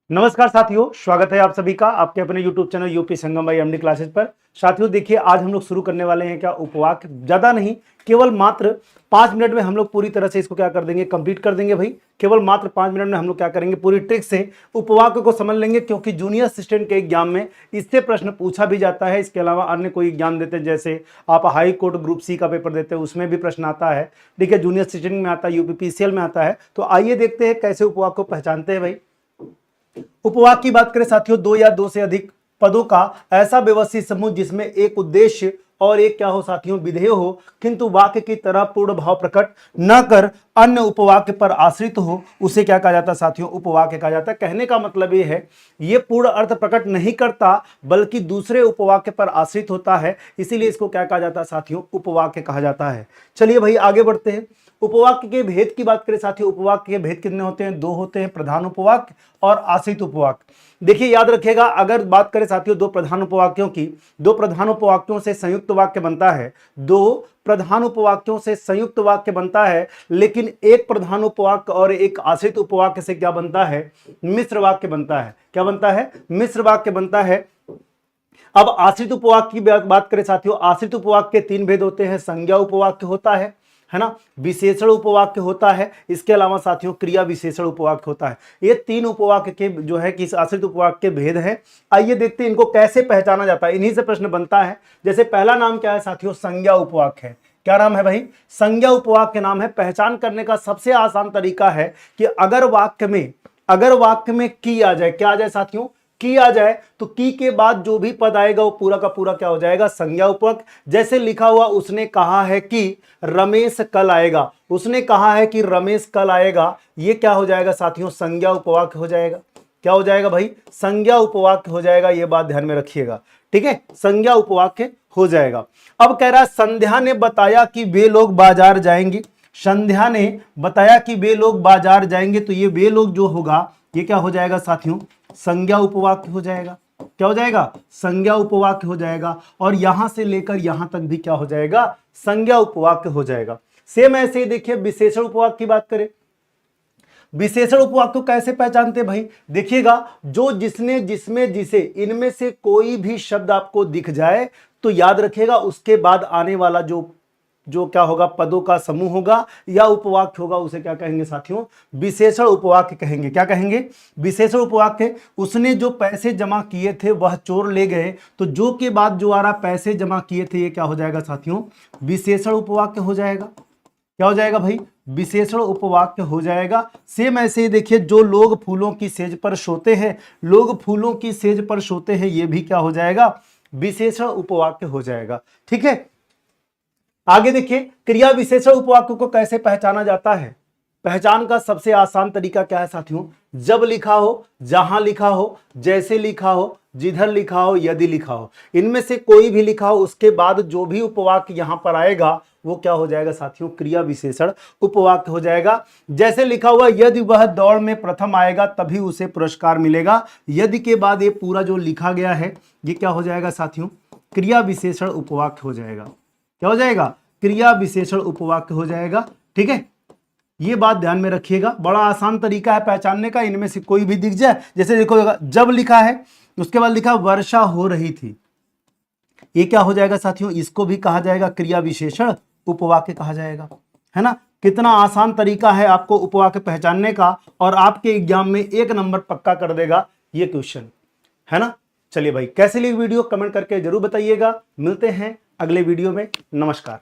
नमस्कार साथियों, स्वागत है आप सभी का आपके अपने YouTube चैनल यूपी संगम भाई एमडी क्लासेस पर। साथियों देखिए, आज हम लोग शुरू करने वाले हैं क्या उपवाक। ज्यादा नहीं, केवल मात्र 5 मिनट में हम लोग पूरी तरह से इसको क्या कर देंगे, कंप्लीट कर देंगे भाई। केवल मात्र 5 मिनट में हम लोग क्या करेंगे, पूरी ट्रिक से उपवाक को समझ लेंगे, क्योंकि जूनियर असिस्टेंट के एग्जाम में इससे प्रश्न पूछा भी जाता है। इसके अलावा अन्य कोई एग्जाम देते हैं, जैसे आप हाई कोर्ट ग्रुप सी का पेपर देते हैं, उसमें भी प्रश्न आता है। ठीक है, जूनियर असिस्टेंट में आता है, यूपीपीसीएल में आता है। तो आइए देखते हैं कैसे उपवाक को पहचानते हैं भाई। उपवाक की बात करें साथियों, दो या दो से अधिक पदों का ऐसा व्यवस्थित समूह जिसमें एक उद्देश्य और एक क्या हो साथियों, विधेय हो, किंतु वाक्य की तरह पूर्ण भाव प्रकट न कर अन्य उपवाक्य पर आश्रित हो, उसे क्या कहा जाता है साथियों, उपवाक्य कहा जाता है। कहने का मतलब ये है, ये पूर्ण अर्थ प्रकट नहीं करता बल्कि दूसरे उपवाक्य पर आश्रित होता है, इसीलिए इसको क्या कहा जाता है साथियों, उपवाक्य कहा जाता है। चलिए भाई आगे बढ़ते हैं। उपवाक्य के भेद की बात करें साथियों, उपवाक्य के भेद कितने होते हैं, दो होते हैं, प्रधान उपवाक्य और आश्रित उपवाक्य। देखिए याद रखिएगा, अगर बात करें साथियों दो प्रधान उपवाक्यों की, दो प्रधान उपवाक्यों से संयुक्त वाक्य बनता है, दो प्रधान उपवाक्यों से संयुक्त वाक्य बनता है, लेकिन एक प्रधान उपवाक्य और एक आश्रित उपवाक्य से क्या बनता है, मिश्र वाक्य बनता है। क्या बनता है, मिश्र वाक्य बनता है। अब आश्रित उपवाक्य की बात करें साथियों, आश्रित उपवाक्य के 3 भेद होते हैं। संज्ञा उपवाक्य होता है ना, विशेषण उपवाक्य होता है, इसके अलावा साथियों क्रिया विशेषण उपवाक्य होता है। ये 3 उपवाक्य के जो है कि आश्रित उपवाक्य के भेद है। आइए देखते हैं इनको कैसे पहचाना जाता है, इन्हीं से प्रश्न बनता है। जैसे पहला नाम क्या है साथियों, संज्ञा उपवाक्य है। क्या नाम है भाई, संज्ञा उपवाक्य नाम है। पहचान करने का सबसे आसान तरीका है कि अगर वाक्य में की आ जाए, क्या आ जाए साथियों, की आ जाए, तो की के बाद जो भी पद आएगा वो पूरा का पूरा क्या हो जाएगा, संज्ञा उपवाक्य। जैसे लिखा हुआ, उसने कहा है कि रमेश कल आएगा, उसने कहा है कि रमेश कल आएगा, ये क्या हो जाएगा साथियों, संज्ञा उपवाक्य हो जाएगा। क्या हो जाएगा भाई, संज्ञा उपवाक्य हो जाएगा, ये बात ध्यान में रखिएगा। ठीक है, संज्ञा उपवाक्य हो जाएगा। अब कह रहा है, संध्या ने बताया कि वे लोग बाजार जाएंगे। संध्या ने बताया कि वे लोग बाजार जाएंगे, तो ये वे लोग जो होगा ये क्या हो जाएगा साथियों, संज्ञा उपवाक्य हो जाएगा। क्या हो जाएगा, संज्ञा उपवाक्य हो जाएगा। और यहां से लेकर यहां तक भी क्या हो जाएगा, संज्ञा उपवाक्य हो जाएगा। सेम ऐसे ही देखिए विशेषण उपवाक्य की बात करें। विशेषण उपवाक्य को कैसे पहचानते हैं भाई, देखिएगा, जो जिसने जिसमें जिसे इनमें से कोई भी शब्द आपको दिख जाए तो याद रखिएगा उसके बाद आने वाला जो क्या होगा, पदों का समूह होगा या उपवाक्य होगा, उसे क्या कहेंगे साथियों, विशेषण उपवाक्य कहेंगे। क्या कहेंगे, विशेषण उपवाक्य। उसने जो पैसे जमा किए थे वह चोर ले गए, तो जो के बाद जो आ रहा पैसे जमा किए थे, ये क्या हो जाएगा साथियों, विशेषण उपवाक्य हो जाएगा। क्या हो जाएगा भाई, विशेषण उपवाक्य हो जाएगा। सेम ऐसे ही देखिए, जो लोग फूलों की सेज पर सोते हैं, लोग फूलों की सेज पर सोते हैं, ये भी क्या हो जाएगा, विशेषण उपवाक्य हो जाएगा। ठीक है, आगे देखिए, क्रिया विशेषण उपवाक्य को कैसे पहचाना जाता है। पहचान का सबसे आसान तरीका क्या है साथियों, जब लिखा हो, जहां लिखा हो, जैसे लिखा हो, जिधर लिखा हो, यदि लिखा हो, इनमें से कोई भी लिखा हो, उसके बाद जो भी उपवाक्य यहां पर आएगा वो क्या हो जाएगा साथियों, क्रिया विशेषण उपवाक्य हो जाएगा। जैसे लिखा हुआ, यदि वह दौड़ में प्रथम आएगा तभी उसे पुरस्कार मिलेगा, यदि के बाद ये पूरा जो लिखा गया है ये क्या हो जाएगा साथियों, क्रिया विशेषण उपवाक्य हो जाएगा। क्या हो जाएगा, क्रिया विशेषण उपवाक्य हो जाएगा। ठीक है, ये बात ध्यान में रखिएगा, बड़ा आसान तरीका है पहचानने का। इनमें से कोई भी दिख जाए, जैसे देखो जब लिखा है उसके बाद लिखा वर्षा हो रही थी, ये क्या हो जाएगा साथियों, इसको भी कहा जाएगा क्रिया विशेषण उपवाक्य कहा जाएगा। है ना, कितना आसान तरीका है आपको उपवाक्य पहचानने का, और आपके एग्जाम में 1 नंबर पक्का कर देगा ये क्वेश्चन। है ना, चलिए भाई, कैसे लगी वीडियो कमेंट करके जरूर बताइएगा। मिलते हैं अगले वीडियो में, नमस्कार।